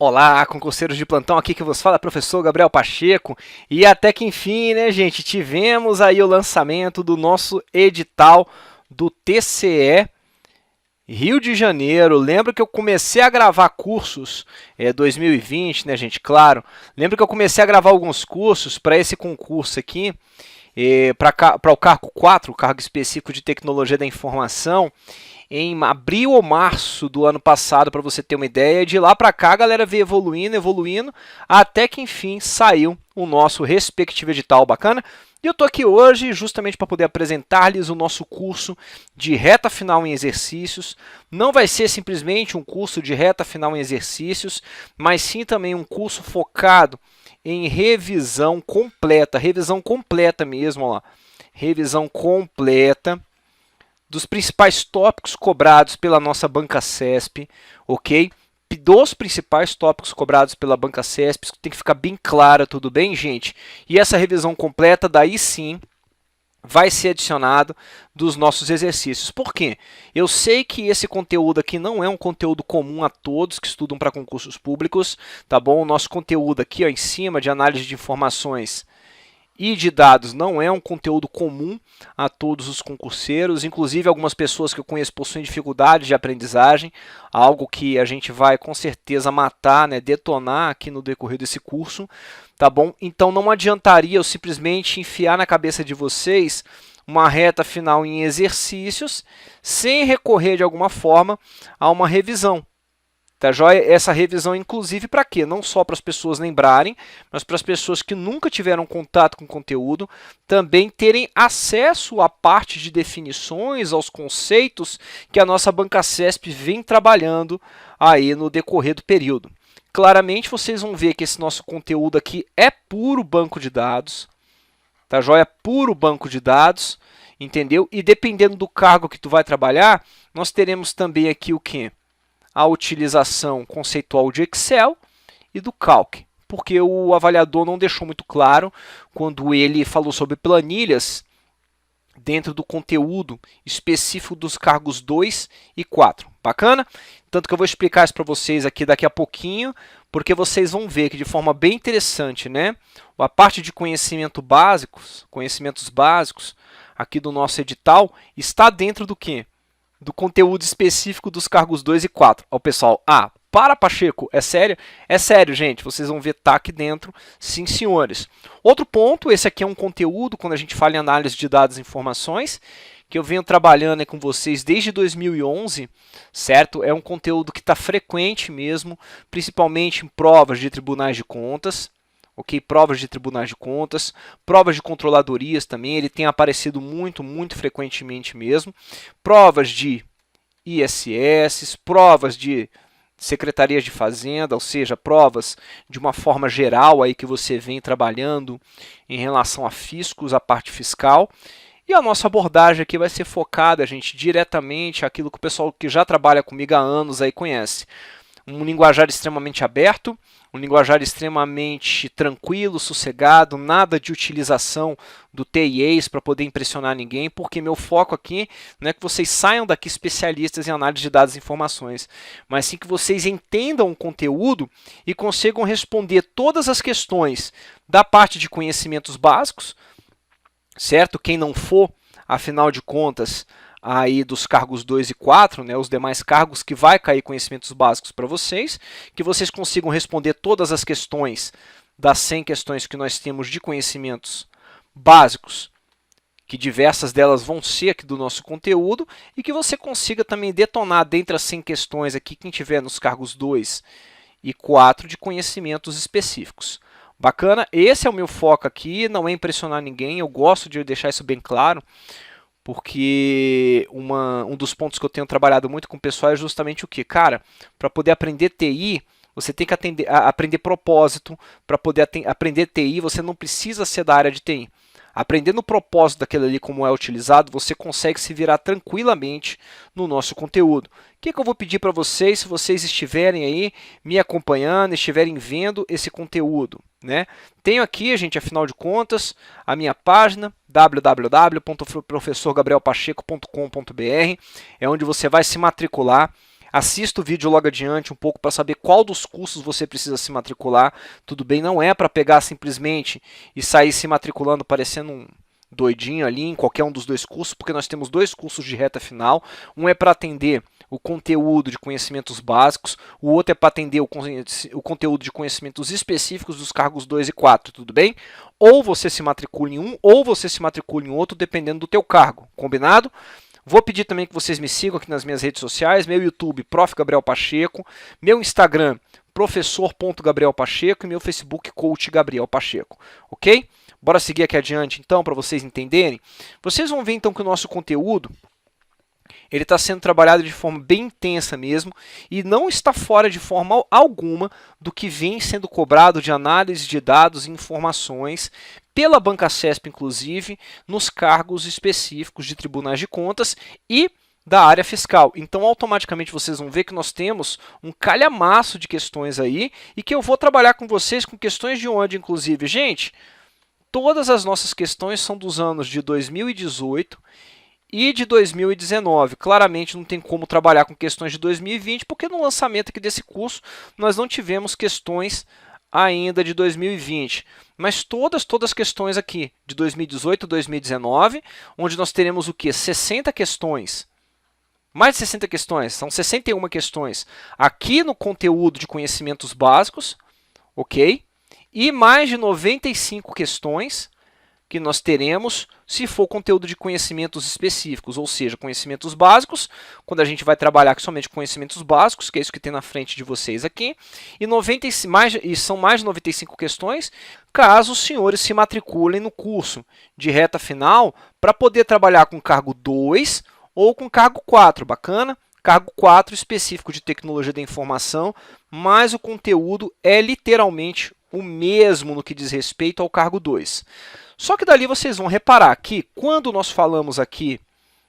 Olá, concurseiros de plantão, aqui que vos fala é o professor Gabriel Pacheco. E até que enfim, né, gente, tivemos aí o lançamento do nosso edital do TCE Rio de Janeiro. Lembro que eu comecei a gravar cursos 2020, né, gente, claro. Lembro que eu comecei a gravar alguns cursos para esse concurso aqui, para o cargo 4, o cargo específico de tecnologia da informação, em abril ou março do ano passado, para você ter uma ideia. De lá para cá a galera veio evoluindo, até que enfim saiu o nosso respectivo edital. Bacana? E eu estou aqui hoje justamente para poder apresentar-lhes o nosso curso de reta final em exercícios. Não vai ser simplesmente um curso de reta final em exercícios, mas sim também um curso focado em revisão completa mesmo, ó lá. Revisão completa dos principais tópicos cobrados pela nossa banca CESP, ok? Dos principais tópicos cobrados pela banca CESP, tem que ficar bem clara, tudo bem, gente? E essa revisão completa, daí sim, vai ser adicionado dos nossos exercícios. Por quê? Eu sei que esse conteúdo aqui não é um conteúdo comum a todos que estudam para concursos públicos, tá bom? O nosso conteúdo aqui, ó, em cima de análise de informações e de dados não é um conteúdo comum a todos os concurseiros, inclusive algumas pessoas que eu conheço possuem dificuldade de aprendizagem, algo que a gente vai com certeza matar, né, detonar aqui no decorrer desse curso, tá bom? Então não adiantaria eu simplesmente enfiar na cabeça de vocês uma reta final em exercícios sem recorrer de alguma forma a uma revisão. Tá joia? Essa revisão, inclusive, para quê? Não só para as pessoas lembrarem, mas para as pessoas que nunca tiveram contato com o conteúdo, também terem acesso à parte de definições, aos conceitos que a nossa banca CESP vem trabalhando aí no decorrer do período. Claramente, vocês vão ver que esse nosso conteúdo aqui é puro banco de dados, tá joia? Puro banco de dados, entendeu? E dependendo do cargo que tu vai trabalhar, nós teremos também aqui o quê? A utilização conceitual de Excel e do Calc, porque o avaliador não deixou muito claro quando ele falou sobre planilhas dentro do conteúdo específico dos cargos 2 e 4. Bacana? Tanto que eu vou explicar isso para vocês aqui daqui a pouquinho, porque vocês vão ver que de forma bem interessante, né? A parte de conhecimentos básicos aqui do nosso edital está dentro do quê? Do conteúdo específico dos cargos 2 e 4. Ó, pessoal, para Pacheco, é sério? É sério, gente, vocês vão ver tá aqui dentro, sim senhores. Outro ponto, esse aqui é um conteúdo, quando a gente fala em análise de dados e informações, que eu venho trabalhando com vocês desde 2011, certo? É um conteúdo que está frequente mesmo, principalmente em provas de tribunais de contas, ok? Provas de tribunais de contas, provas de controladorias também, ele tem aparecido muito frequentemente mesmo. Provas de ISS, provas de secretarias de fazenda, ou seja, provas de uma forma geral aí que você vem trabalhando em relação a fiscos, a parte fiscal. E a nossa abordagem aqui vai ser focada, gente, diretamente aquilo que o pessoal que já trabalha comigo há anos aí conhece. Um linguajar extremamente aberto, um linguajar extremamente tranquilo, sossegado, nada de utilização do TIEs para poder impressionar ninguém, porque meu foco aqui não é que vocês saiam daqui especialistas em análise de dados e informações, mas sim que vocês entendam o conteúdo e consigam responder todas as questões da parte de conhecimentos básicos, certo? Quem não for, afinal de contas, aí dos cargos 2 e 4, né, os demais cargos que vai cair conhecimentos básicos para vocês, que vocês consigam responder todas as questões das 100 questões que nós temos de conhecimentos básicos, que diversas delas vão ser aqui do nosso conteúdo, e que você consiga também detonar dentre as 100 questões aqui, quem tiver nos cargos 2 e 4 de conhecimentos específicos. Bacana? Esse é o meu foco aqui, não é impressionar ninguém, eu gosto de deixar isso bem claro, porque um dos pontos que eu tenho trabalhado muito com o pessoal é justamente o que? Cara, para poder aprender TI, você tem que aprender propósito. Para poder aprender TI, você não precisa ser da área de TI. Aprendendo o propósito daquele ali, como é utilizado, você consegue se virar tranquilamente no nosso conteúdo. O que eu vou pedir para vocês, se vocês estiverem aí me acompanhando, estiverem vendo esse conteúdo, né? Tenho aqui, gente, afinal de contas, a minha página www.professorgabrielpacheco.com.br, é onde você vai se matricular. Assista o vídeo logo adiante um pouco para saber qual dos cursos você precisa se matricular. Tudo bem, não é para pegar simplesmente e sair se matriculando parecendo um doidinho ali em qualquer um dos dois cursos, porque nós temos dois cursos de reta final. Um é para atender o conteúdo de conhecimentos básicos, o outro é para atender o conteúdo de conhecimentos específicos dos cargos 2 e 4, tudo bem? Ou você se matricula em um, ou você se matricula em outro, dependendo do teu cargo, combinado? Vou pedir também que vocês me sigam aqui nas minhas redes sociais, meu YouTube, Prof. Gabriel Pacheco, meu Instagram, professor.gabriel Pacheco e meu Facebook, Coach Gabriel Pacheco, ok? Bora seguir aqui adiante então, para vocês entenderem. Vocês vão ver então que o nosso conteúdo ele está sendo trabalhado de forma bem intensa mesmo e não está fora de forma alguma do que vem sendo cobrado de análise de dados e informações pela Banca CESP, inclusive, nos cargos específicos de tribunais de contas e da área fiscal. Então, automaticamente, vocês vão ver que nós temos um calhamaço de questões aí e que eu vou trabalhar com vocês com questões de onde, inclusive, gente, todas as nossas questões são dos anos de 2018 e de 2019. Claramente não tem como trabalhar com questões de 2020, porque no lançamento aqui desse curso nós não tivemos questões ainda de 2020, mas todas as questões aqui de 2018 e 2019, onde nós teremos o que? 60 questões. Mais de 60 questões, são 61 questões aqui no conteúdo de conhecimentos básicos, ok? E mais de 95 questões que nós teremos se for conteúdo de conhecimentos específicos, ou seja, conhecimentos básicos, quando a gente vai trabalhar somente conhecimentos básicos, que é isso que tem na frente de vocês aqui, e são mais de 95 questões, caso os senhores se matriculem no curso de reta final, para poder trabalhar com cargo 2 ou com cargo 4, bacana? Cargo 4 específico de tecnologia da informação, mas o conteúdo é literalmente o mesmo no que diz respeito ao cargo 2. Só que dali vocês vão reparar que quando nós falamos aqui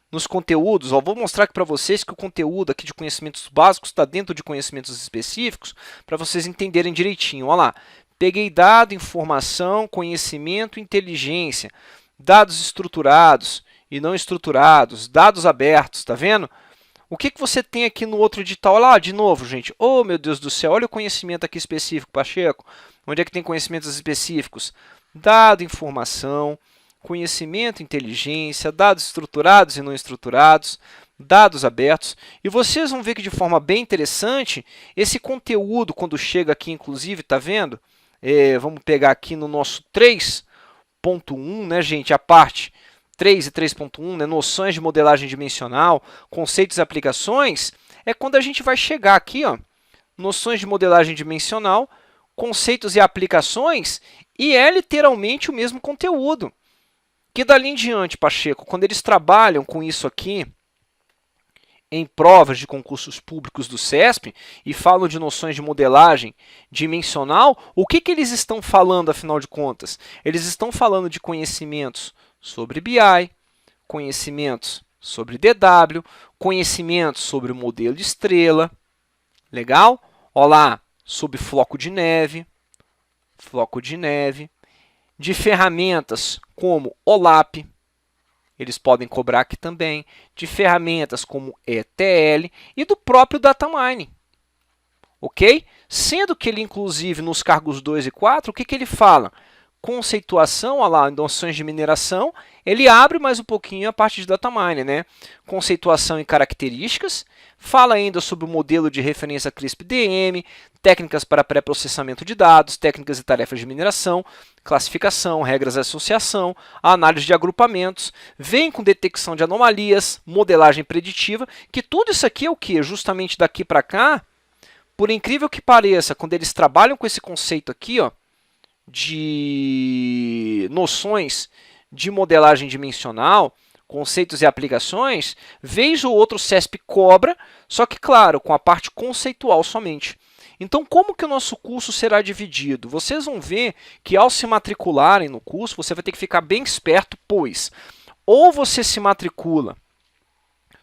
nos conteúdos, vou mostrar aqui para vocês que o conteúdo aqui de conhecimentos básicos está dentro de conhecimentos específicos, para vocês entenderem direitinho. Olha lá, peguei dado, informação, conhecimento, inteligência, dados estruturados e não estruturados, dados abertos, tá vendo? O que você tem aqui no outro edital? Olha lá, de novo, gente. Oh, meu Deus do céu, olha o conhecimento aqui específico, Pacheco. Onde é que tem conhecimentos específicos? Dado, informação, conhecimento, inteligência, dados estruturados e não estruturados, dados abertos. E vocês vão ver que de forma bem interessante, esse conteúdo, quando chega aqui, inclusive, tá vendo? Vamos pegar aqui no nosso 3.1, né, gente? A parte 3 e 3.1, né, noções de modelagem dimensional, conceitos e aplicações, é quando a gente vai chegar aqui, ó, noções de modelagem dimensional, conceitos e aplicações, e é literalmente o mesmo conteúdo. Que dali em diante, Pacheco, quando eles trabalham com isso aqui, em provas de concursos públicos do CESP, e falam de noções de modelagem dimensional, o que eles estão falando, afinal de contas? Eles estão falando de conhecimentos sobre BI, conhecimentos sobre DW, conhecimentos sobre o modelo de estrela, legal? Olá, sobre floco de neve, de ferramentas como OLAP, eles podem cobrar aqui também, de ferramentas como ETL e do próprio Data Mining, ok? Sendo que ele, inclusive, nos cargos 2 e 4, o que ele fala? Conceituação, olha lá, noções de mineração, ele abre mais um pouquinho a parte de data mining, né? Conceituação e características, fala ainda sobre o modelo de referência CRISP-DM, técnicas para pré-processamento de dados, técnicas e tarefas de mineração, classificação, regras de associação, análise de agrupamentos, vem com detecção de anomalias, modelagem preditiva, que tudo isso aqui é o que? Justamente daqui para cá, por incrível que pareça, quando eles trabalham com esse conceito aqui, ó, de noções de modelagem dimensional, conceitos e aplicações, vez ou outro o CESP cobra, só que, claro, com a parte conceitual somente. Então, como que o nosso curso será dividido? Vocês vão ver que, ao se matricularem no curso, você vai ter que ficar bem esperto, pois ou você se matricula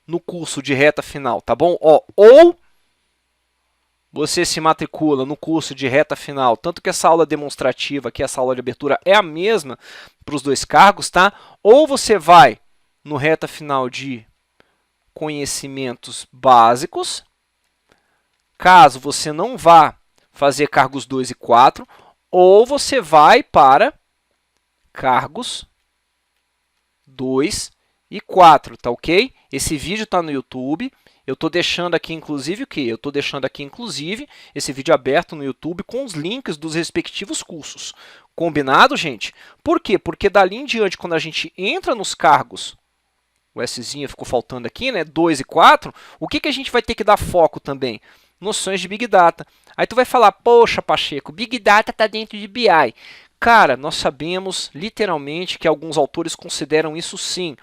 no curso de reta final, tá bom? Ou você se matricula no curso de reta final, tanto que essa aula demonstrativa, que essa aula de abertura é a mesma para os dois cargos, tá? Ou você vai no reta final de conhecimentos básicos, caso você não vá fazer cargos 2 e 4, ou você vai para cargos 2 e 4, tá ok? Esse vídeo está no YouTube. Eu estou deixando aqui, inclusive, o quê? Eu estou deixando aqui, inclusive, esse vídeo aberto no YouTube com os links dos respectivos cursos. Combinado, gente? Por quê? Porque dali em diante, quando a gente entra nos cargos, o Szinho ficou faltando aqui, né? 2 e 4, o que, que a gente vai ter que dar foco também? Noções de Big Data. Aí tu vai falar, poxa, Pacheco, Big Data está dentro de BI. Cara, nós sabemos, literalmente, que alguns autores consideram isso sim.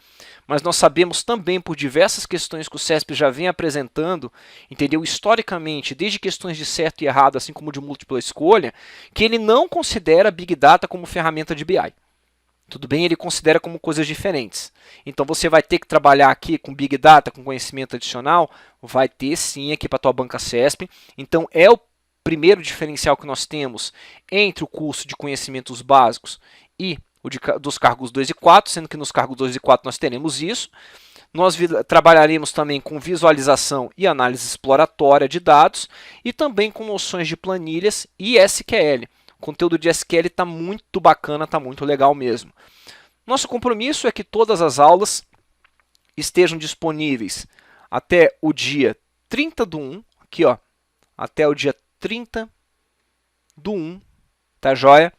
Mas nós sabemos também, por diversas questões que o CESP já vem apresentando, entendeu? Historicamente, desde questões de certo e errado, assim como de múltipla escolha, que ele não considera Big Data como ferramenta de BI. Tudo bem? Ele considera como coisas diferentes. Então, você vai ter que trabalhar aqui com Big Data, com conhecimento adicional, vai ter sim aqui para a tua banca CESP. Então, é o primeiro diferencial que nós temos entre o curso de conhecimentos básicos e dos cargos 2 e 4, sendo que nos cargos 2 e 4 nós teremos isso. Nós trabalharemos também com visualização e análise exploratória de dados e também com noções de planilhas e SQL. O conteúdo de SQL está muito bacana, está muito legal mesmo. Nosso compromisso é que todas as aulas estejam disponíveis até o dia 30/1, aqui ó, até o dia 30/1, tá joia?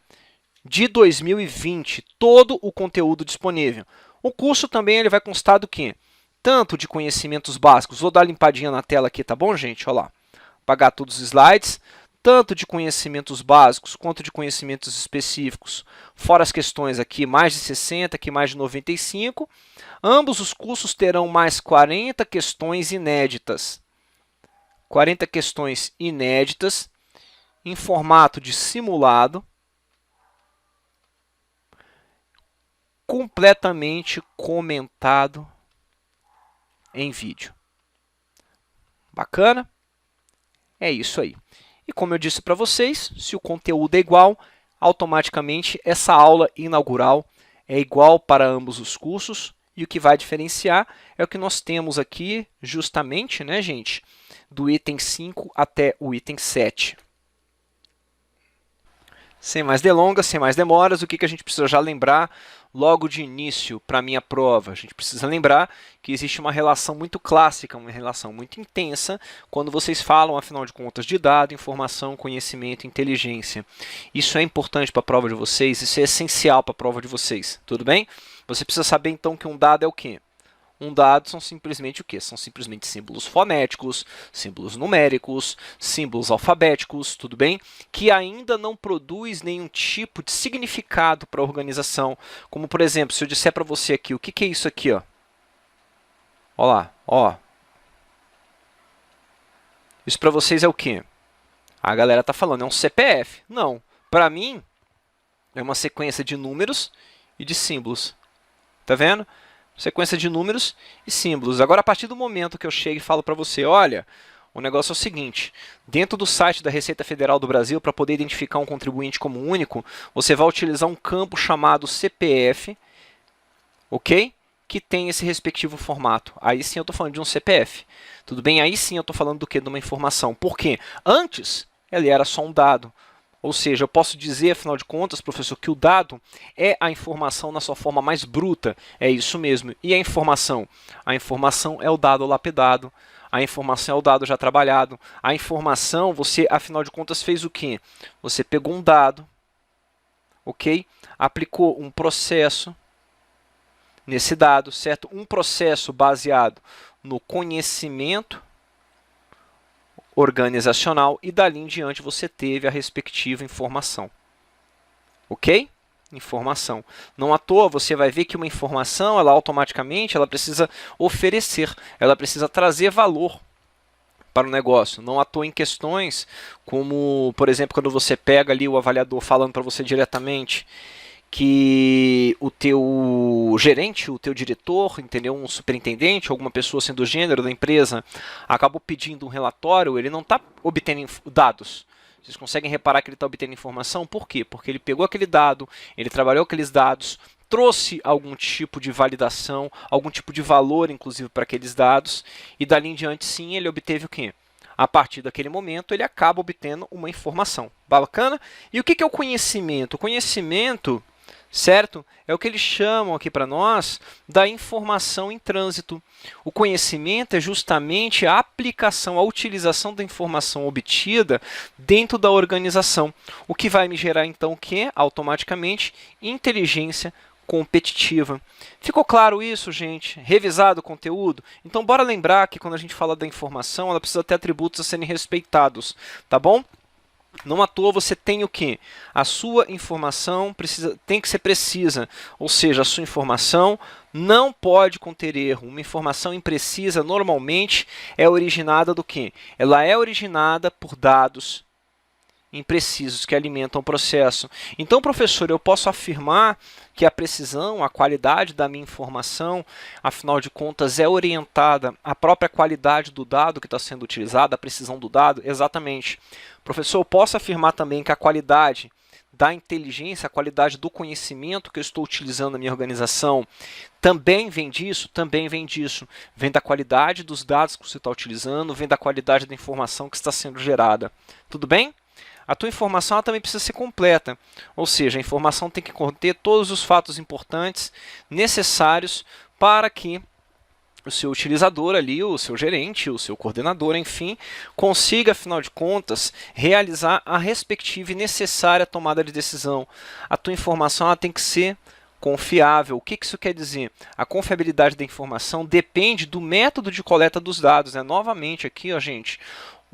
De 2020, todo o conteúdo disponível. O curso também ele vai constar do quê? Tanto de conhecimentos básicos, vou dar uma limpadinha na tela aqui, tá bom, gente? Olha lá, apagar todos os slides. Tanto de conhecimentos básicos quanto de conhecimentos específicos, fora as questões aqui, mais de 60, aqui mais de 95. Ambos os cursos terão mais 40 questões inéditas. 40 questões inéditas em formato de simulado, completamente comentado em vídeo. Bacana? É isso aí. E como eu disse para vocês, se o conteúdo é igual, automaticamente essa aula inaugural é igual para ambos os cursos. E o que vai diferenciar é o que nós temos aqui justamente, né, gente, do item 5 até o item 7. Sem mais delongas, sem mais demoras, o que a gente precisa já lembrar logo de início para a minha prova? A gente precisa lembrar que existe uma relação muito clássica, uma relação muito intensa, quando vocês falam, afinal de contas, de dado, informação, conhecimento, inteligência. Isso é importante para a prova de vocês, isso é essencial para a prova de vocês, tudo bem? Você precisa saber, então, que um dado é o quê? Um dado são simplesmente o quê? São simplesmente símbolos fonéticos, símbolos numéricos, símbolos alfabéticos, tudo bem? Que ainda não produz nenhum tipo de significado para a organização. Como, por exemplo, se eu disser para você aqui, o que é isso aqui? Ó? Olha lá, ó. Isso para vocês é o quê? A galera está falando, é um CPF. Não, para mim, é uma sequência de números e de símbolos. Tá vendo? Sequência de números e símbolos. Agora, a partir do momento que eu chego e falo para você, olha, o negócio é o seguinte, dentro do site da Receita Federal do Brasil, para poder identificar um contribuinte como único, você vai utilizar um campo chamado CPF, ok? Que tem esse respectivo formato. Aí sim eu estou falando de um CPF. Tudo bem? Aí sim eu estou falando do quê? De uma informação. Por quê? Antes, ele era só um dado. Ou seja, eu posso dizer, afinal de contas, professor, que o dado é a informação na sua forma mais bruta. É isso mesmo. E a informação? A informação é o dado lapidado. A informação é o dado já trabalhado. A informação, você, afinal de contas, fez o quê? Você pegou um dado, ok? Aplicou um processo nesse dado, certo? Um processo baseado no conhecimento organizacional e dali em diante você teve a respectiva informação. Ok? Informação. Não à toa você vai ver que uma informação, ela automaticamente, ela precisa oferecer, ela precisa trazer valor para o negócio. Não à toa em questões como, por exemplo, quando você pega ali o avaliador falando para você diretamente que o teu gerente, o teu diretor, entendeu? Um superintendente, alguma pessoa assim do gênero da empresa, acabou pedindo um relatório, ele não está obtendo dados. Vocês conseguem reparar que ele está obtendo informação? Por quê? Porque ele pegou aquele dado, ele trabalhou aqueles dados, trouxe algum tipo de validação, algum tipo de valor, inclusive, para aqueles dados, e dali em diante, sim, ele obteve o quê? A partir daquele momento, ele acaba obtendo uma informação. Bacana? E o que é o conhecimento? O conhecimento, certo? É o que eles chamam aqui para nós da informação em trânsito. O conhecimento é justamente a aplicação, a utilização da informação obtida dentro da organização, o que vai me gerar então o que? Automaticamente inteligência competitiva. Ficou claro isso, gente? Revisado o conteúdo? Então, bora lembrar que quando a gente fala da informação, ela precisa ter atributos a serem respeitados, tá bom? Não à toa você tem o quê? A sua informação tem que ser precisa, ou seja, a sua informação não pode conter erro. Uma informação imprecisa normalmente é originada do quê? Ela é originada por dados imprecisos que alimentam o processo. Então, professor, eu posso afirmar que a precisão, a qualidade da minha informação, afinal de contas, é orientada à própria qualidade do dado que está sendo utilizado, a precisão do dado? Exatamente. Professor, eu posso afirmar também que a qualidade da inteligência, a qualidade do conhecimento que eu estou utilizando na minha organização, também vem disso? Também vem disso. Vem da qualidade dos dados que você está utilizando, vem da qualidade da informação que está sendo gerada. Tudo bem? A tua informação ela também precisa ser completa, ou seja, a informação tem que conter todos os fatos importantes necessários para que o seu utilizador ali, o seu gerente, o seu coordenador, enfim, consiga, afinal de contas, realizar a respectiva e necessária tomada de decisão. A tua informação ela tem que ser confiável. O que isso quer dizer? A confiabilidade da informação depende do método de coleta dos dados, né? Novamente aqui, ó, gente,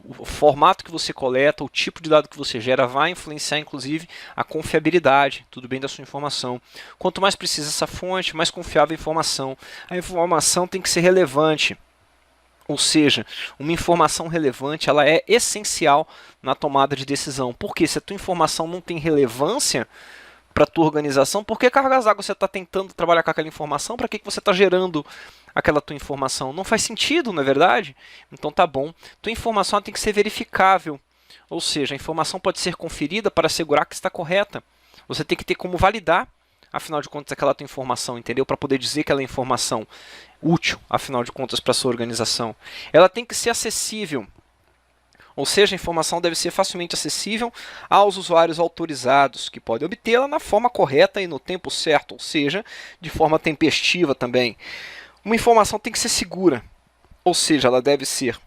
o formato que você coleta, o tipo de dado que você gera vai influenciar, inclusive, a confiabilidade, tudo bem, da sua informação. Quanto mais precisa essa fonte, mais confiável a informação. A informação tem que ser relevante. Ou seja, uma informação relevante ela é essencial na tomada de decisão. Porque se a tua informação não tem relevância para a tua organização, por que cargas d'água você está tentando trabalhar com aquela informação? Para que você está gerando aquela tua informação? Não faz sentido, não é verdade? Então tá bom. Tua informação tem que ser verificável. Ou seja, a informação pode ser conferida para assegurar que está correta. Você tem que ter como validar, afinal de contas, aquela tua informação, entendeu? Para poder dizer que ela é informação útil, afinal de contas, para a sua organização. Ela tem que ser acessível. Ou seja, a informação deve ser facilmente acessível aos usuários autorizados, que podem obtê-la na forma correta e no tempo certo, ou seja, de forma tempestiva também. Uma informação tem que ser segura, ou seja, ela deve ser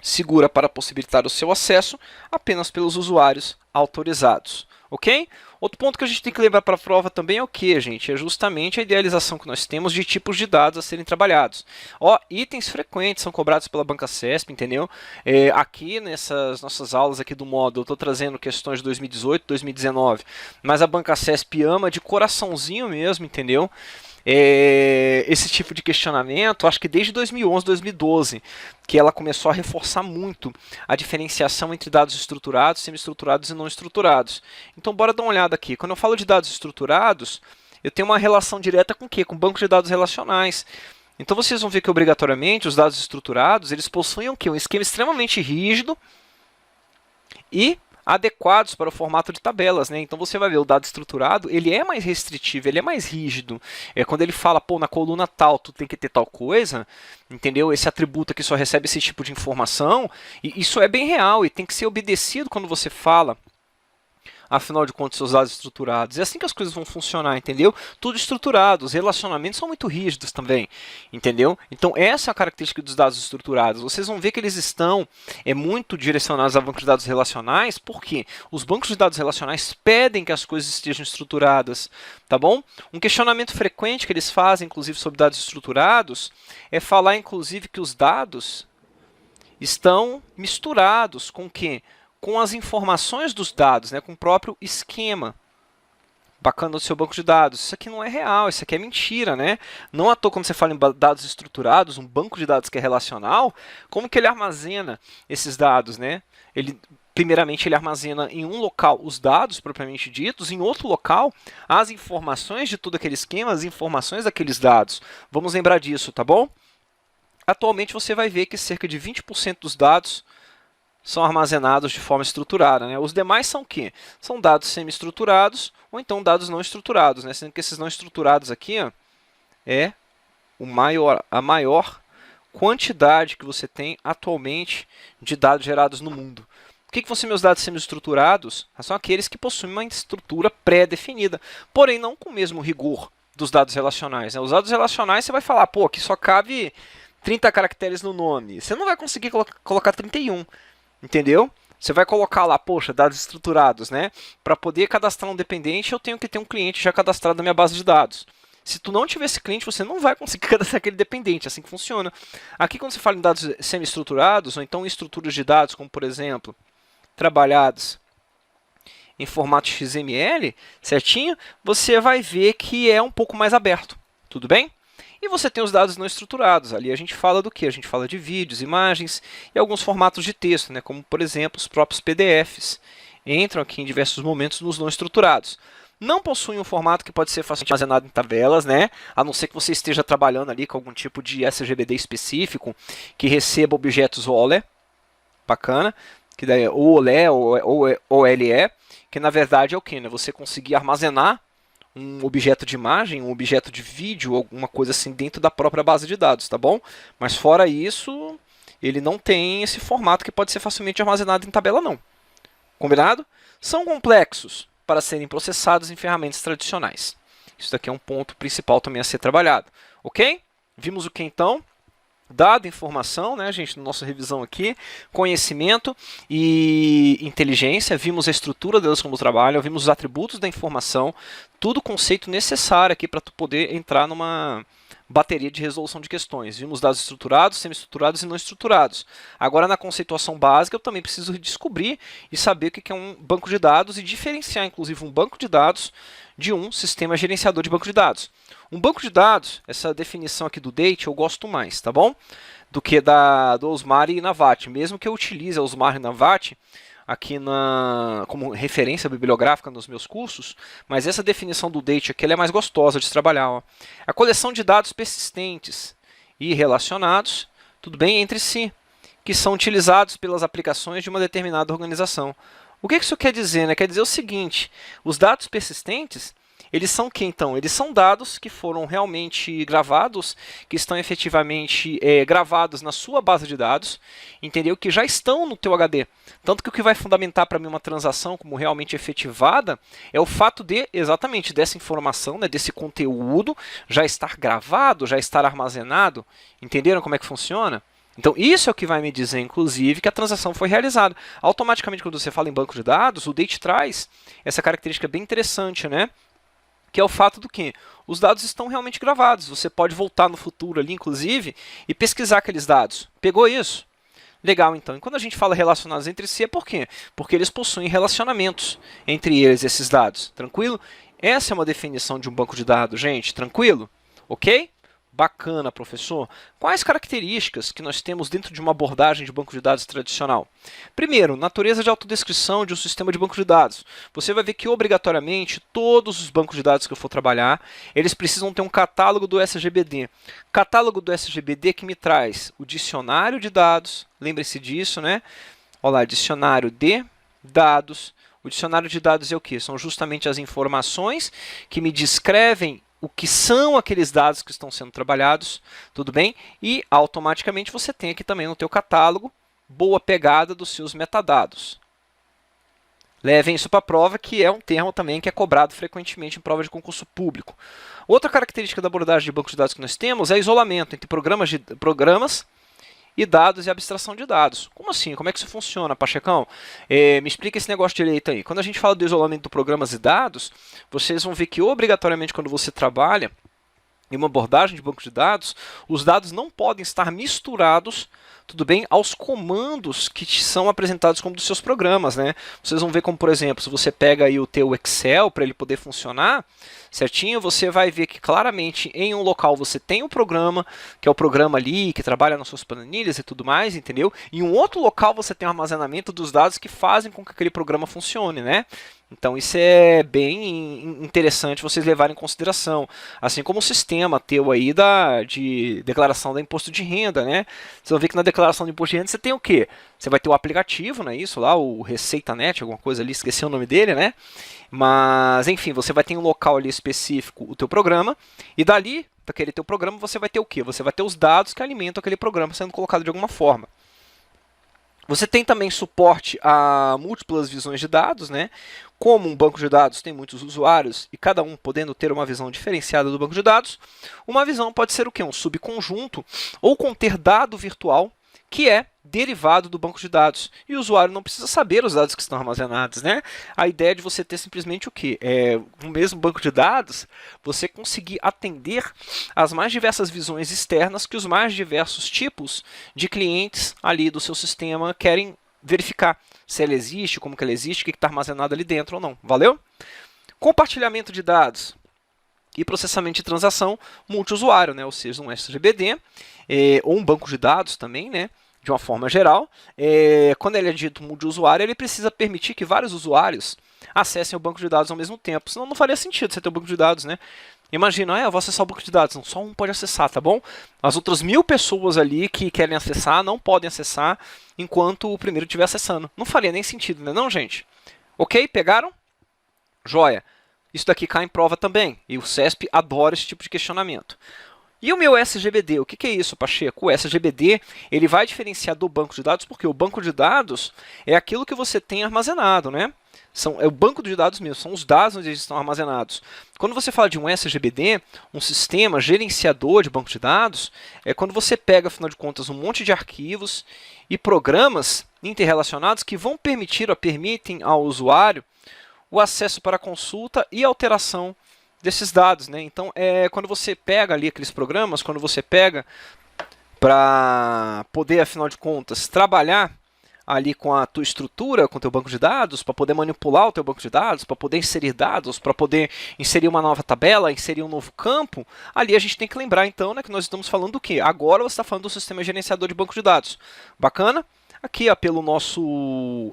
segura para possibilitar o seu acesso apenas pelos usuários autorizados. Ok? Outro ponto que a gente tem que lembrar para a prova também é o que, gente? É justamente a idealização que nós temos de tipos de dados a serem trabalhados. Ó, itens frequentes são cobrados pela banca CESP, entendeu? Aqui nessas nossas aulas aqui do módulo, eu estou trazendo questões de 2018, 2019, mas a banca CESP ama de coraçãozinho mesmo, entendeu? Esse tipo de questionamento, acho que desde 2011, 2012, que ela começou a reforçar muito a diferenciação entre dados estruturados, semi-estruturados e não estruturados. Então, bora dar uma olhada aqui. Quando eu falo de dados estruturados, eu tenho uma relação direta com o quê? Com banco de dados relacionais. Então, vocês vão ver que, obrigatoriamente, os dados estruturados, eles possuem o quê? Um esquema extremamente rígido e adequados para o formato de tabelas, né? Então você vai ver o dado estruturado, ele é mais restritivo, ele é mais rígido. Quando ele fala, pô, na coluna tal, tu tem que ter tal coisa, entendeu? Esse atributo aqui só recebe esse tipo de informação, e isso é bem real e tem que ser obedecido quando você fala, afinal de contas, seus dados estruturados. É assim que as coisas vão funcionar, entendeu? Tudo estruturado, os relacionamentos são muito rígidos também, entendeu? Então, essa é a característica dos dados estruturados. Vocês vão ver que eles estão muito direcionados a bancos de dados relacionais, porque os bancos de dados relacionais pedem que as coisas estejam estruturadas, tá bom? Um questionamento frequente que eles fazem, inclusive, sobre dados estruturados, é falar, inclusive, que os dados estão misturados com o quê? Com as informações dos dados, né, com o próprio esquema bacana do seu banco de dados. Isso aqui não é real, isso aqui é mentira, né? Não à toa, quando você fala em dados estruturados, um banco de dados que é relacional, como que ele armazena esses dados, né? Primeiramente, ele armazena em um local os dados propriamente ditos, em outro local as informações de todo aquele esquema, as informações daqueles dados. Vamos lembrar disso, tá bom? Atualmente, você vai ver que cerca de 20% dos dados são armazenados de forma estruturada, né? Os demais são o quê? São dados semi-estruturados ou então dados não estruturados, né? Sendo que esses não estruturados aqui, ó, é a maior quantidade que você tem atualmente de dados gerados no mundo. O que vão ser meus dados semi-estruturados? São aqueles que possuem uma estrutura pré-definida, porém não com o mesmo rigor dos dados relacionais, né? Os dados relacionais você vai falar, pô, aqui só cabe 30 caracteres no nome. Você não vai conseguir colocar 31, entendeu? Você vai colocar lá, poxa, dados estruturados, né? Para poder cadastrar um dependente, eu tenho que ter um cliente já cadastrado na minha base de dados. Se tu não tiver esse cliente, você não vai conseguir cadastrar aquele dependente, assim que funciona. Aqui, quando você fala em dados semi-estruturados, ou então em estruturas de dados, como por exemplo, trabalhados em formato XML, certinho, você vai ver que é um pouco mais aberto, tudo bem? E você tem os dados não estruturados, ali a gente fala do que? A gente fala de vídeos, imagens e alguns formatos de texto, né? Como por exemplo os próprios PDFs, entram aqui em diversos momentos nos não estruturados. Não possuem um formato que pode ser facilmente armazenado em tabelas, né? A não ser que você esteja trabalhando ali com algum tipo de SGBD específico que receba objetos OLE, bacana, que daí é OLE ou OLE, que na verdade é o que, né? Você conseguir armazenar um objeto de imagem, um objeto de vídeo, alguma coisa assim dentro da própria base de dados, tá bom? Mas fora isso, ele não tem esse formato que pode ser facilmente armazenado em tabela não. Combinado? São complexos para serem processados em ferramentas tradicionais. Isso daqui é um ponto principal também a ser trabalhado. Ok? Vimos o que então? Dado, informação, né, gente, na nossa revisão aqui, conhecimento e inteligência, vimos a estrutura delas como trabalham, vimos os atributos da informação, tudo conceito necessário aqui para tu poder entrar numa bateria de resolução de questões. Vimos dados estruturados, semi-estruturados e não estruturados. Agora, na conceituação básica, eu também preciso descobrir e saber o que é um banco de dados e diferenciar, inclusive, um banco de dados de um sistema gerenciador de banco de dados. Um banco de dados, essa definição aqui do Date, eu gosto mais, tá bom? Do que do Osmar e Navat. Mesmo que eu utilize a Osmar e Navat aqui como referência bibliográfica nos meus cursos, mas essa definição do Date aqui ela é mais gostosa de trabalhar. Ó. A coleção de dados persistentes e relacionados, tudo bem, entre si, que são utilizados pelas aplicações de uma determinada organização. O que isso quer dizer? Né? Quer dizer o seguinte, os dados persistentes, eles são o que então? Eles são dados que foram realmente gravados, que estão efetivamente gravados na sua base de dados, entendeu? Que já estão no teu HD. Tanto que o que vai fundamentar para mim uma transação como realmente efetivada é o fato de, exatamente, dessa informação, né, desse conteúdo já estar gravado, já estar armazenado. Entenderam como é que funciona? Então, isso é o que vai me dizer, inclusive, que a transação foi realizada. Automaticamente, quando você fala em banco de dados, o Date traz essa característica bem interessante, né? Que é o fato do que os dados estão realmente gravados. Você pode voltar no futuro ali, inclusive, e pesquisar aqueles dados. Pegou isso? Legal, então. E quando a gente fala relacionados entre si, é por quê? Porque eles possuem relacionamentos entre eles, esses dados. Tranquilo? Essa é uma definição de um banco de dados, gente. Tranquilo? Ok? Bacana, professor. Quais características que nós temos dentro de uma abordagem de banco de dados tradicional? Primeiro, natureza de autodescrição de um sistema de banco de dados. Você vai ver que, obrigatoriamente, todos os bancos de dados que eu for trabalhar, eles precisam ter um catálogo do SGBD. Catálogo do SGBD que me traz o dicionário de dados, lembre-se disso, né? Olha lá, dicionário de dados. O dicionário de dados é o quê? São justamente as informações que me descrevem o que são aqueles dados que estão sendo trabalhados, tudo bem? E automaticamente você tem aqui também no teu catálogo boa pegada dos seus metadados. Levem isso para a prova, que é um termo também que é cobrado frequentemente em prova de concurso público. Outra característica da abordagem de banco de dados que nós temos é isolamento entre programas e dados e abstração de dados. Como assim? Como é que isso funciona, Pachecão? Me explica esse negócio direito aí. Quando a gente fala do isolamento de programas e dados, vocês vão ver que obrigatoriamente quando você trabalha em uma abordagem de banco de dados, os dados não podem estar misturados, tudo bem, aos comandos que são apresentados como dos seus programas, né? Vocês vão ver como, por exemplo, se você pega aí o teu Excel para ele poder funcionar, certinho, você vai ver que claramente em um local você tem o programa, que é o programa ali, que trabalha nas suas planilhas e tudo mais, entendeu? E em um outro local você tem o armazenamento dos dados que fazem com que aquele programa funcione, né? Então isso é bem interessante vocês levarem em consideração, assim como o sistema teu aí de declaração do imposto de renda, né? Vocês vão ver que na declaração do imposto de renda você tem o quê? Você vai ter o aplicativo, não é isso lá, o ReceitaNet, alguma coisa ali, esqueci o nome dele, né? Mas, enfim, você vai ter um local ali específico, o teu programa, e dali, daquele teu programa, você vai ter o quê? Você vai ter os dados que alimentam aquele programa sendo colocado de alguma forma. Você tem também suporte a múltiplas visões de dados, né? Como um banco de dados tem muitos usuários e cada um podendo ter uma visão diferenciada do banco de dados, uma visão pode ser o quê? Um subconjunto ou conter dado virtual que é derivado do banco de dados. E o usuário não precisa saber os dados que estão armazenados, né? A ideia de você ter simplesmente o quê? No mesmo banco de dados, você conseguir atender as mais diversas visões externas que os mais diversos tipos de clientes ali do seu sistema querem verificar se ela existe, como que ela existe, o que está armazenado ali dentro ou não. Valeu? Compartilhamento de dados e processamento de transação multiusuário, né? Ou seja, um SGBD, ou um banco de dados também, né? De uma forma geral. Quando ele é dito multiusuário, ele precisa permitir que vários usuários acessem o banco de dados ao mesmo tempo, senão não faria sentido você ter um banco de dados, né? Imagina, eu vou acessar o banco de dados, não, só um pode acessar, tá bom? As outras 1000 pessoas ali que querem acessar não podem acessar enquanto o primeiro estiver acessando. Não faria nem sentido, né não, gente? Ok? Pegaram? Joia. Isso daqui cai em prova também, e o CESP adora esse tipo de questionamento. E o meu SGBD, o que é isso, Pacheco? O SGBD ele vai diferenciar do banco de dados, porque o banco de dados é aquilo que você tem armazenado, né? É o banco de dados mesmo, são os dados onde eles estão armazenados. Quando você fala de um SGBD, um sistema gerenciador de banco de dados, é quando você pega, afinal de contas, um monte de arquivos e programas interrelacionados que vão permitem ao usuário o acesso para consulta e alteração desses dados, né? Então, quando você pega ali aqueles programas, quando você pega para poder, afinal de contas, trabalhar ali com a tua estrutura, com o teu banco de dados, para poder manipular o teu banco de dados, para poder inserir dados, para poder inserir uma nova tabela, inserir um novo campo, ali a gente tem que lembrar, então, né, que nós estamos falando do quê? Agora você está falando do sistema gerenciador de banco de dados. Bacana? Aqui, pelo nosso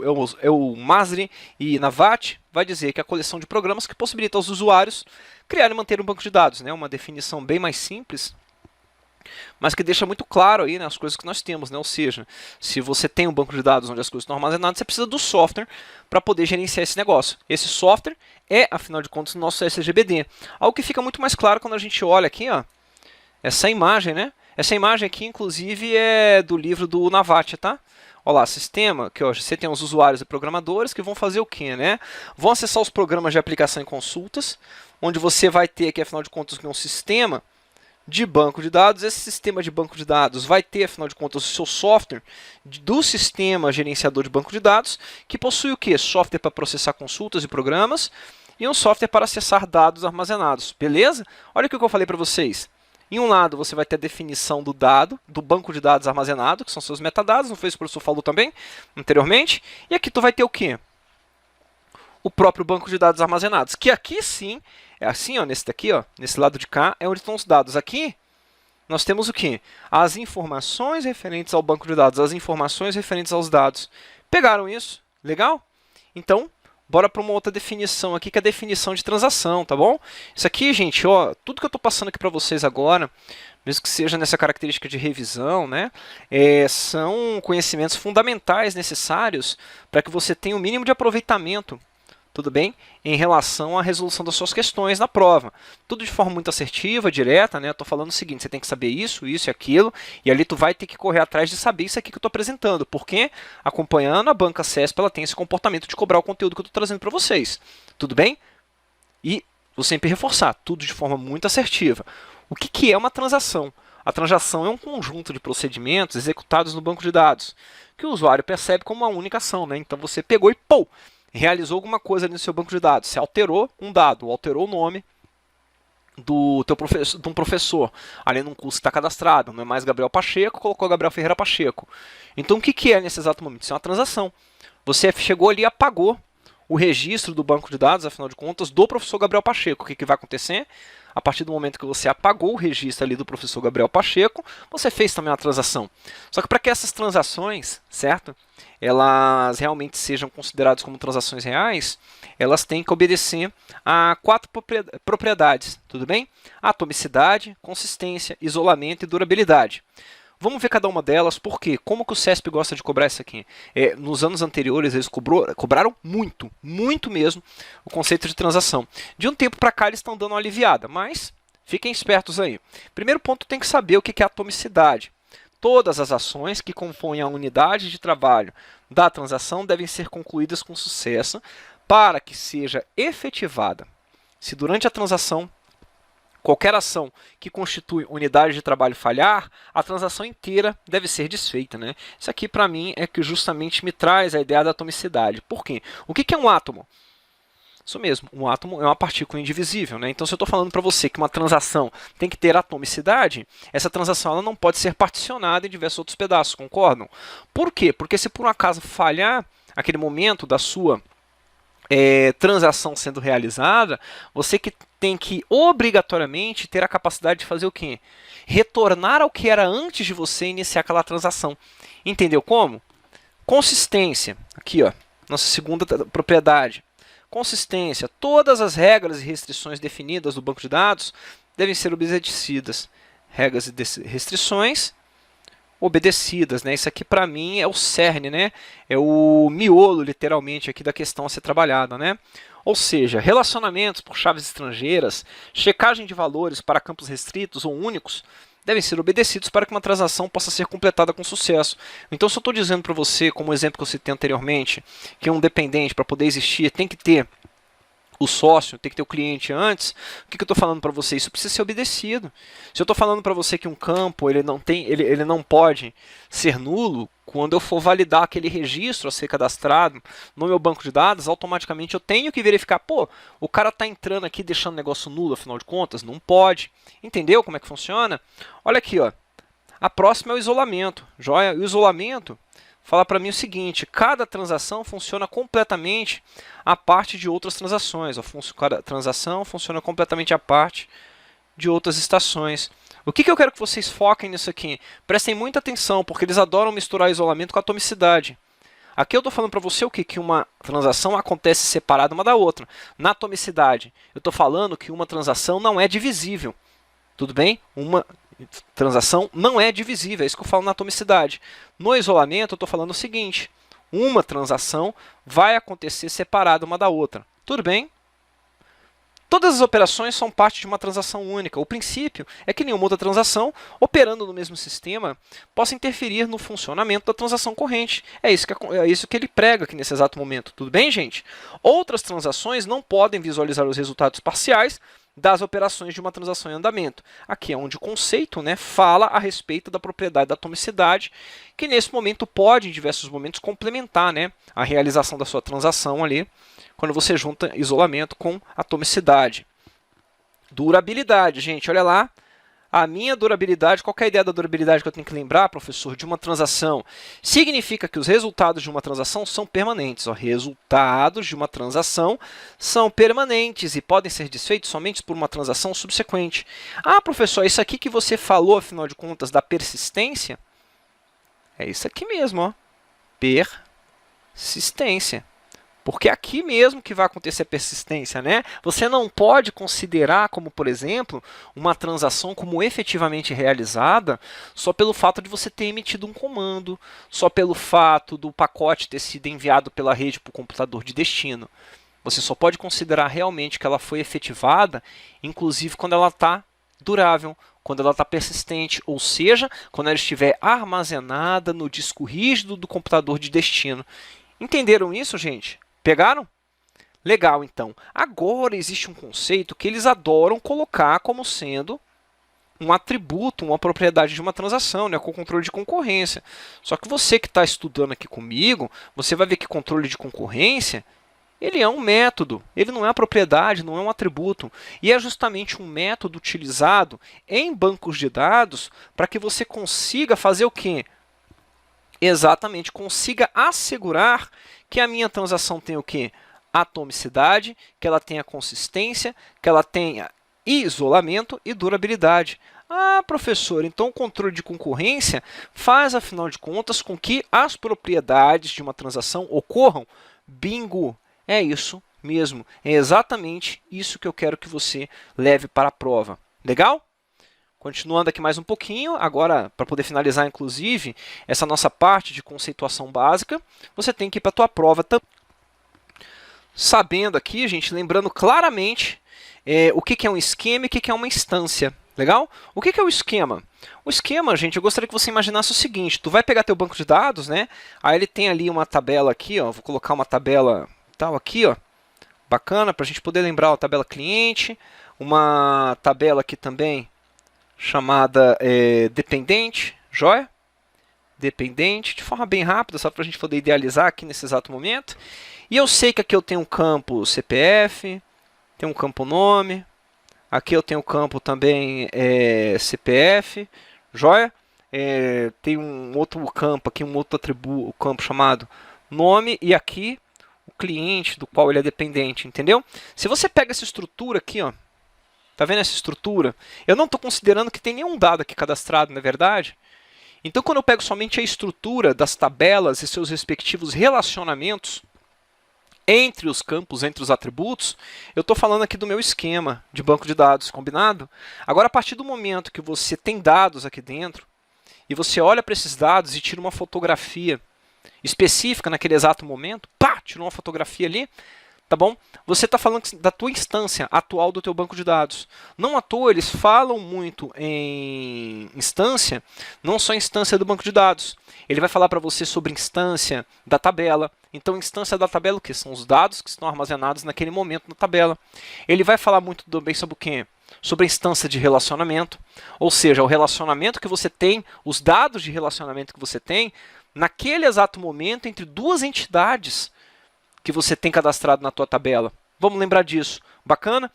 Masri e Navat, vai dizer que a coleção de programas que possibilita aos usuários criar e manter um banco de dados, né? Uma definição bem mais simples, mas que deixa muito claro aí, né, as coisas que nós temos, né? Ou seja, se você tem um banco de dados onde as coisas estão armazenadas, você precisa do software para poder gerenciar esse negócio. Esse software é, afinal de contas, o nosso SGBD. Algo que fica muito mais claro quando a gente olha aqui, essa imagem, né? Essa imagem aqui, inclusive, é do livro do Navat, tá? Olha lá, sistema, que você tem os usuários e programadores que vão fazer o quê, né? Vão acessar os programas de aplicação e consultas, onde você vai ter aqui, afinal de contas, um sistema de banco de dados. Esse sistema de banco de dados vai ter, afinal de contas, o seu software do sistema gerenciador de banco de dados, que possui o quê? Software para processar consultas e programas e um software para acessar dados armazenados. Beleza? Olha o que eu falei para vocês. Em um lado, você vai ter a definição do dado, do banco de dados armazenado, que são seus metadados, não foi isso que o professor falou também anteriormente. E aqui tu vai ter o quê? O próprio banco de dados armazenados, que aqui sim, é assim, nesse daqui, nesse lado de cá, é onde estão os dados. Aqui, nós temos o quê? As informações referentes ao banco de dados, as informações referentes aos dados. Pegaram isso? Legal? Então, bora para uma outra definição aqui, que é a definição de transação, tá bom? Isso aqui, gente, tudo que eu estou passando aqui para vocês agora, mesmo que seja nessa característica de revisão, né, são conhecimentos fundamentais necessários para que você tenha o mínimo de aproveitamento, tudo bem? Em relação à resolução das suas questões na prova. Tudo de forma muito assertiva, direta, né? Eu estou falando o seguinte, você tem que saber isso e aquilo, e ali tu vai ter que correr atrás de saber isso aqui que eu estou apresentando, porque acompanhando a banca CESP, ela tem esse comportamento de cobrar o conteúdo que eu estou trazendo para vocês. Tudo bem? E vou sempre reforçar, tudo de forma muito assertiva. O que é uma transação? A transação é um conjunto de procedimentos executados no banco de dados, que o usuário percebe como uma única ação, né? Então você pegou e realizou alguma coisa ali no seu banco de dados. Você alterou um dado, alterou o nome de um professor ali num curso que está cadastrado. Não é mais Gabriel Pacheco, colocou Gabriel Ferreira Pacheco. Então o que é nesse exato momento? Isso é uma transação. Você chegou ali e apagou o registro do banco de dados, afinal de contas, do professor Gabriel Pacheco. O que vai acontecer? A partir do momento que você apagou o registro ali do professor Gabriel Pacheco, você fez também uma transação. Só que para que essas transações, certo? Elas realmente sejam consideradas como transações reais, elas têm que obedecer a 4 propriedades, tudo bem? Atomicidade, consistência, isolamento e durabilidade. Vamos ver cada uma delas, por quê? Como que o CESP gosta de cobrar isso aqui? Nos anos anteriores, eles cobraram muito mesmo, o conceito de transação. De um tempo para cá, eles estão dando uma aliviada, mas Fiquem espertos aí. Primeiro ponto, tem que saber o que é atomicidade. Todas as ações que compõem a unidade de trabalho da transação devem ser concluídas com sucesso para que seja efetivada. Se durante a transação qualquer ação que constitui unidade de trabalho falhar, a transação inteira deve ser desfeita, né? Isso aqui, para mim, é que justamente me traz a ideia da atomicidade. Por quê? O que é um átomo? Isso mesmo, um átomo é uma partícula indivisível, né? Então, se eu estou falando para você que uma transação tem que ter atomicidade, essa transação ela não pode ser particionada em diversos outros pedaços, concordam? Por quê? Porque se por um acaso falhar aquele momento da sua transação sendo realizada, você que tem que obrigatoriamente ter a capacidade de fazer o quê? Retornar ao que era antes de você iniciar aquela transação. Entendeu como? Consistência. Aqui, ó, nossa segunda propriedade. Consistência. Todas as regras e restrições definidas no banco de dados devem ser obedecidas. Regras e restrições obedecidas, né? Isso aqui para mim é o cerne, né? É o miolo, literalmente, aqui da questão a ser trabalhada, né? Ou seja, relacionamentos por chaves estrangeiras, checagem de valores para campos restritos ou únicos devem ser obedecidos para que uma transação possa ser completada com sucesso. Então, se eu estou dizendo para você, como o exemplo que eu citei anteriormente, que um dependente, para poder existir, tem que ter o sócio, tem que ter o cliente antes, o que eu estou falando para você? Isso precisa ser obedecido. Se eu estou falando para você que um campo ele não pode ser nulo, quando eu for validar aquele registro a ser cadastrado no meu banco de dados, automaticamente eu tenho que verificar, pô, o cara está entrando aqui deixando o negócio nulo, afinal de contas? Não pode. Entendeu como é que funciona? Olha aqui, ó. A próxima é o isolamento. Joia? O isolamento fala para mim o seguinte: cada transação funciona completamente à parte de outras transações. Cada transação funciona completamente à parte de outras estações. O que eu quero que vocês foquem nisso aqui? Prestem muita atenção, porque eles adoram misturar isolamento com atomicidade. Aqui eu estou falando para você o quê? Que uma transação acontece separada uma da outra. Na atomicidade, eu estou falando que uma transação não é divisível. Tudo bem? Uma transação não é divisível, é isso que eu falo na atomicidade. No isolamento, eu estou falando o seguinte: uma transação vai acontecer separada uma da outra. Tudo bem? Todas as operações são parte de uma transação única. O princípio é que nenhuma outra transação, operando no mesmo sistema, possa interferir no funcionamento da transação corrente. É isso que ele prega aqui nesse exato momento. Tudo bem, gente? Outras transações não podem visualizar os resultados parciais das operações de uma transação em andamento. Aqui é onde o conceito, né, fala a respeito da propriedade da atomicidade, que nesse momento pode, em diversos momentos, complementar, né, a realização da sua transação ali, quando você junta isolamento com atomicidade. Durabilidade, gente, olha lá. A minha durabilidade, qual é a ideia da durabilidade que eu tenho que lembrar, professor, de uma transação? Significa que os resultados de uma transação são permanentes. Ó, resultados de uma transação são permanentes e podem ser desfeitos somente por uma transação subsequente. Ah, professor, isso aqui que você falou, afinal de contas, da persistência? É isso aqui mesmo, ó. Persistência. Porque é aqui mesmo que vai acontecer a persistência, né? Você não pode considerar como, por exemplo, uma transação como efetivamente realizada só pelo fato de você ter emitido um comando, só pelo fato do pacote ter sido enviado pela rede para o computador de destino. Você só pode considerar realmente que ela foi efetivada, inclusive quando ela está durável, quando ela está persistente, ou seja, quando ela estiver armazenada no disco rígido do computador de destino. Entenderam isso, gente? Pegaram? Legal, então. Agora existe um conceito que eles adoram colocar como sendo um atributo, uma propriedade de uma transação, né, com controle de concorrência. Só que você que está estudando aqui comigo, você vai ver que controle de concorrência, ele é um método, ele não é uma propriedade, não é um atributo. E é justamente um método utilizado em bancos de dados para que você consiga fazer o quê? Exatamente, consiga assegurar que a minha transação tenha o quê? Atomicidade, que ela tenha consistência, que ela tenha isolamento e durabilidade. Ah, professor, então o controle de concorrência faz, afinal de contas, com que as propriedades de uma transação ocorram? Bingo! É isso mesmo, é exatamente isso que eu quero que você leve para a prova. Legal? Continuando aqui mais um pouquinho, agora para poder finalizar inclusive essa nossa parte de conceituação básica, você tem que ir para a tua prova também. Sabendo aqui, gente, lembrando claramente o que é um esquema e o que é uma instância. Legal? O que é o esquema? O esquema, gente, eu gostaria que você imaginasse o seguinte, tu vai pegar teu banco de dados, né? Aí ele tem ali uma tabela aqui, ó, vou colocar uma tabela tal aqui, ó, bacana, para a gente poder lembrar a tabela cliente, uma tabela aqui também chamada dependente, joia? Dependente, de forma bem rápida, só para a gente poder idealizar aqui nesse exato momento. E eu sei que aqui eu tenho um campo CPF, tenho um campo nome, aqui eu tenho um campo também CPF, joia? Tem um outro campo aqui, um outro atributo, um campo chamado nome, e aqui o cliente do qual ele é dependente, entendeu? Se você pega essa estrutura aqui, ó, tá vendo essa estrutura? Eu não estou considerando que tem nenhum dado aqui cadastrado, não é verdade? Então, quando eu pego somente a estrutura das tabelas e seus respectivos relacionamentos entre os campos, entre os atributos, eu estou falando aqui do meu esquema de banco de dados, combinado? Agora, a partir do momento que você tem dados aqui dentro, e você olha para esses dados e tira uma fotografia específica naquele exato momento, pá, tirou uma fotografia ali, tá bom? Você está falando da tua instância atual do teu banco de dados. Não à toa, eles falam muito em instância, não só instância do banco de dados. Ele vai falar para você sobre instância da tabela. Então, instância da tabela, o que? São os dados que estão armazenados naquele momento na tabela. Ele vai falar muito também sobre o quê? Sobre a instância de relacionamento, ou seja, o relacionamento que você tem, os dados de relacionamento que você tem, naquele exato momento, entre duas entidades que você tem cadastrado na tua tabela. Vamos lembrar disso. Bacana?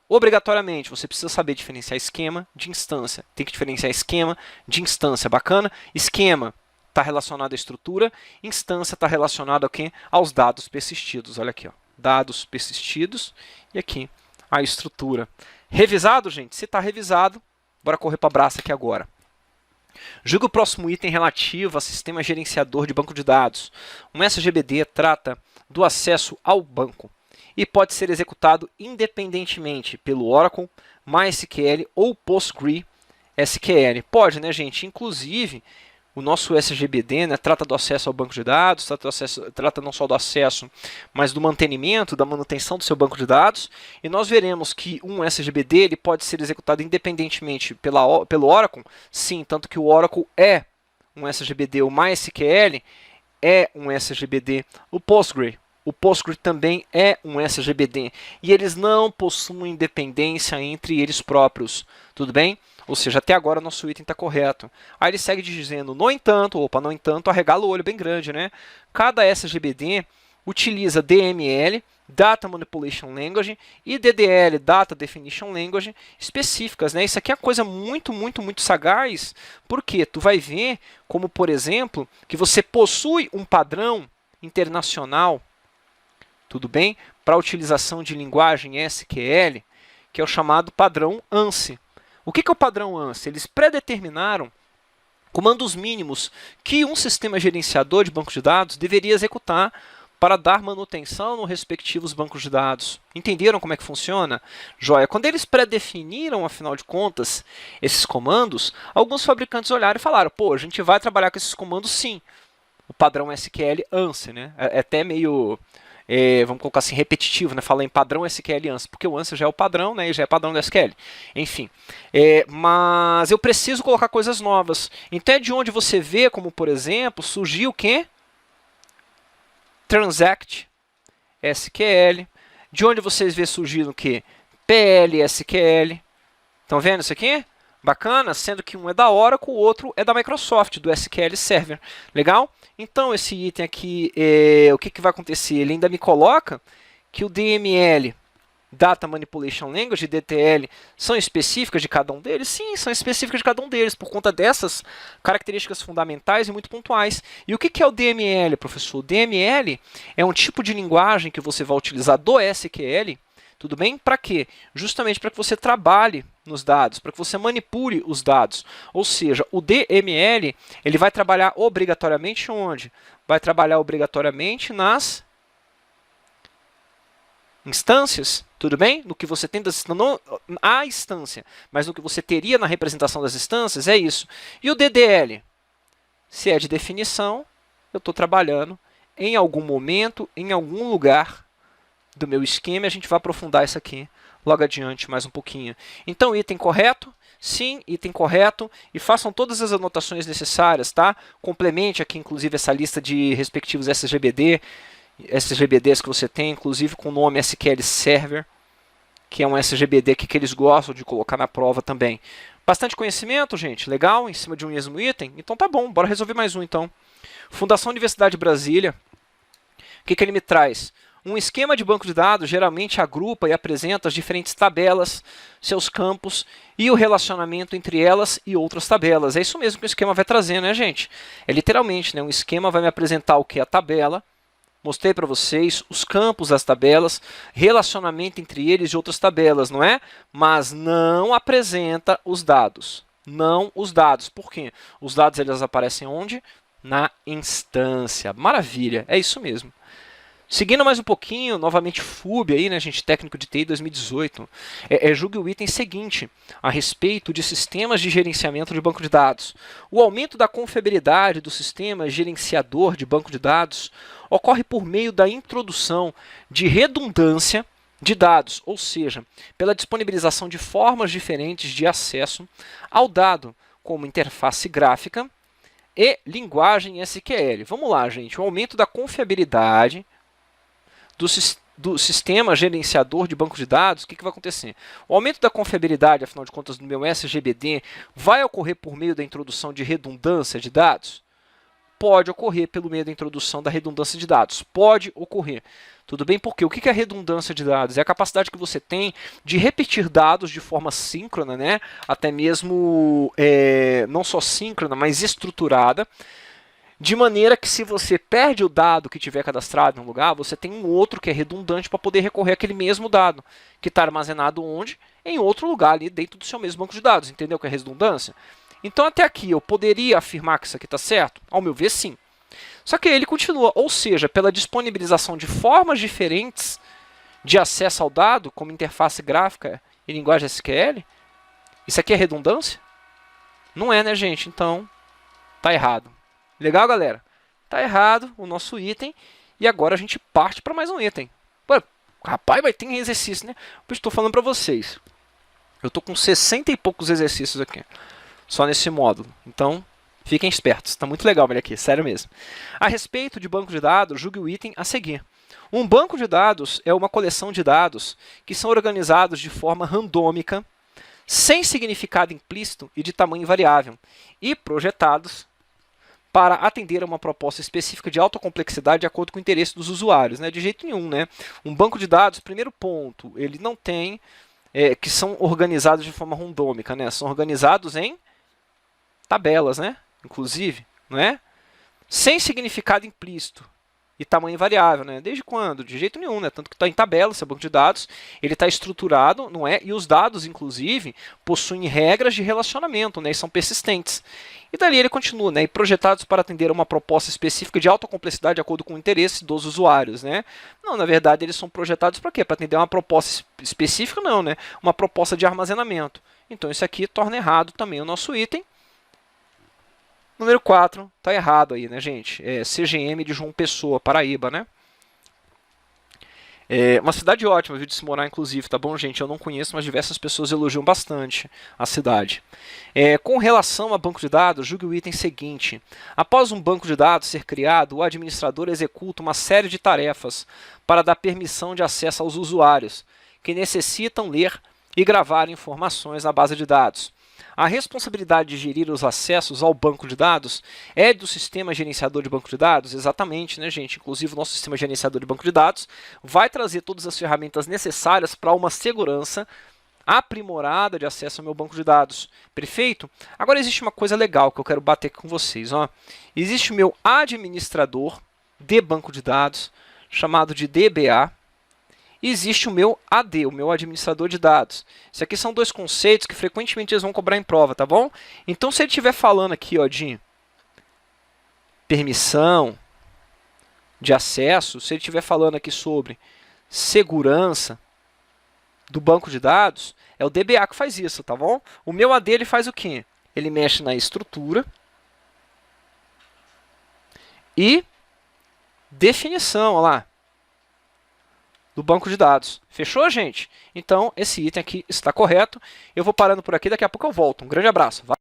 Obrigatoriamente, você precisa saber diferenciar esquema de instância. Tem que diferenciar esquema de instância. Bacana? Esquema está relacionado à estrutura, instância está relacionado ao quê? Aos dados persistidos. Olha aqui, ó. Dados persistidos e aqui a estrutura. Revisado, gente? Se está revisado, bora correr para a braça aqui agora. Julgue o próximo item relativo a sistema gerenciador de banco de dados. Um SGBD trata do acesso ao banco e pode ser executado independentemente pelo Oracle, MySQL ou PostgreSQL. Pode, né, gente? Inclusive, o nosso SGBD, né, trata do acesso ao banco de dados, trata não só do acesso, mas do mantenimento, da manutenção do seu banco de dados. E nós veremos que um SGBD ele pode ser executado independentemente pelo Oracle. Sim, tanto que o Oracle é um SGBD, o MySQL é um SGBD, o Postgre também é um SGBD. E eles não possuem independência entre eles próprios. Tudo bem? Ou seja, até agora nosso item está correto. Aí ele segue dizendo, no entanto, arregala o olho bem grande, né? Cada SGBD utiliza DML, Data Manipulation Language, e DDL, Data Definition Language, específicas, né? Isso aqui é coisa muito sagaz, porque tu vai ver como, por exemplo, que você possui um padrão internacional, tudo bem? Para a utilização de linguagem SQL, que é o chamado padrão ANSI. O que é o padrão ANSI? Eles predeterminaram comandos mínimos que um sistema gerenciador de banco de dados deveria executar para dar manutenção nos respectivos bancos de dados. Entenderam como é que funciona? Joia. Quando eles predefiniram, afinal de contas, esses comandos, alguns fabricantes olharam e falaram, pô, a gente vai trabalhar com esses comandos sim. O padrão SQL ANSI, né? É até meio... vamos colocar assim, repetitivo, né? Falar em padrão SQL ANSI, porque o ANSI já é o padrão, né? E já é padrão do SQL. Enfim, mas eu preciso colocar coisas novas. Então é de onde você vê, como por exemplo, surgiu o quê? Transact SQL. De onde vocês vê surgindo o quê? PL SQL. Estão vendo isso aqui? Bacana, sendo que um é da Oracle, o outro é da Microsoft, do SQL Server. Legal? Então, esse item aqui, o que vai acontecer? Ele ainda me coloca que o DML, Data Manipulation Language, e DTL, são específicas de cada um deles? Sim, são específicas de cada um deles, por conta dessas características fundamentais e muito pontuais. E o que é o DML, professor? O DML é um tipo de linguagem que você vai utilizar do SQL, tudo bem? Para quê? Justamente para que você trabalhe nos dados, para que você manipule os dados. Ou seja, o DML ele vai trabalhar obrigatoriamente onde? Vai trabalhar obrigatoriamente nas instâncias, tudo bem? No que você tem das instâncias, não a instância, mas no que você teria na representação das instâncias, é isso. E o DDL? Se é de definição, eu estou trabalhando em algum momento, em algum lugar do meu esquema, e a gente vai aprofundar isso aqui logo adiante mais um pouquinho. Então, item correto? Sim, item correto. E façam todas as anotações necessárias, tá? Complemente aqui, inclusive, essa lista de respectivos SGBDs que você tem, inclusive com o nome SQL Server, que é um SGBD que eles gostam de colocar na prova também. Bastante conhecimento, gente, legal, em cima de um mesmo item? Então tá bom, bora resolver mais um então. Fundação Universidade de Brasília, o que ele me traz? Um esquema de banco de dados geralmente agrupa e apresenta as diferentes tabelas, seus campos e o relacionamento entre elas e outras tabelas. É isso mesmo que o esquema vai trazer, né, gente? É literalmente, né, um esquema vai me apresentar o que é a tabela, mostrei para vocês os campos das tabelas, relacionamento entre eles e outras tabelas, não é? Mas não apresenta os dados. Não os dados. Por quê? Os dados eles aparecem onde? Na instância. Maravilha, é isso mesmo. Seguindo mais um pouquinho, novamente FUB aí, né, gente, técnico de TI 2018, julgue o item seguinte a respeito de sistemas de gerenciamento de banco de dados. O aumento da confiabilidade do sistema gerenciador de banco de dados ocorre por meio da introdução de redundância de dados, ou seja, pela disponibilização de formas diferentes de acesso ao dado, como interface gráfica e linguagem SQL. Vamos lá, gente, o aumento da confiabilidade do sistema gerenciador de banco de dados, o que vai acontecer? O aumento da confiabilidade, afinal de contas, do meu SGBD, vai ocorrer por meio da introdução de redundância de dados? Pode ocorrer pelo meio da introdução da redundância de dados. Pode ocorrer. Tudo bem? Porque o que é redundância de dados? É a capacidade que você tem de repetir dados de forma síncrona, né? Até mesmo não só síncrona, mas estruturada, de maneira que se você perde o dado que tiver cadastrado em um lugar, você tem um outro que é redundante para poder recorrer àquele mesmo dado, que está armazenado onde? Em outro lugar ali dentro do seu mesmo banco de dados. Entendeu o que é redundância? Então até aqui eu poderia afirmar que isso aqui está certo? Ao meu ver, sim. Só que ele continua, ou seja, pela disponibilização de formas diferentes de acesso ao dado, como interface gráfica e linguagem SQL, isso aqui é redundância? Não é, né, gente? Então, tá errado. Legal, galera? Tá errado o nosso item. E agora a gente parte para mais um item. Pô, rapaz, vai ter exercício, né? Eu estou falando para vocês. Eu estou com 60 e poucos exercícios aqui. Só nesse módulo. Então, fiquem espertos. Está muito legal, velho, aqui. Sério mesmo. A respeito de banco de dados, julgue o item a seguir. Um banco de dados é uma coleção de dados que são organizados de forma randômica, sem significado implícito e de tamanho variável, e projetados para atender a uma proposta específica de alta complexidade de acordo com o interesse dos usuários. Né? De jeito nenhum. Né? Um banco de dados, primeiro ponto, ele não tem que são organizados de forma randômica. Né? São organizados em tabelas, né? Inclusive, não é? Sem significado implícito e tamanho variável, né? Desde quando? De jeito nenhum, né? Tanto que está em tabela, seu banco de dados, ele está estruturado, não é? E os dados, inclusive, possuem regras de relacionamento, né? E são persistentes. E dali ele continua, né? E projetados para atender a uma proposta específica de alta complexidade de acordo com o interesse dos usuários, né? Não, na verdade, eles são projetados para quê? Para atender uma proposta específica, não, né? Uma proposta de armazenamento. Então, isso aqui torna errado também o nosso item. Número 4, tá errado aí, né, gente? CGM de João Pessoa, Paraíba, né? Uma cidade ótima, viu, de se morar, inclusive, tá bom, gente? Eu não conheço, mas diversas pessoas elogiam bastante a cidade. Com relação a banco de dados, julgue o item seguinte. Após um banco de dados ser criado, o administrador executa uma série de tarefas para dar permissão de acesso aos usuários, que necessitam ler e gravar informações na base de dados. A responsabilidade de gerir os acessos ao banco de dados é do sistema gerenciador de banco de dados? Exatamente, né, gente? Inclusive, o nosso sistema gerenciador de banco de dados vai trazer todas as ferramentas necessárias para uma segurança aprimorada de acesso ao meu banco de dados. Perfeito? Agora, existe uma coisa legal que eu quero bater aqui com vocês. Ó. Existe o meu administrador de banco de dados, chamado de DBA. Existe o meu AD, o meu administrador de dados. Isso aqui são dois conceitos que frequentemente eles vão cobrar em prova, tá bom? Então, se ele estiver falando aqui ó, de permissão de acesso, se ele estiver falando aqui sobre segurança do banco de dados, é o DBA que faz isso, tá bom? O meu AD ele faz o quê? Ele mexe na estrutura e definição, olha lá. do banco de dados. Fechou, gente? Então, esse item aqui está correto. Eu vou parando por aqui, daqui a pouco eu volto. Um grande abraço. Vai.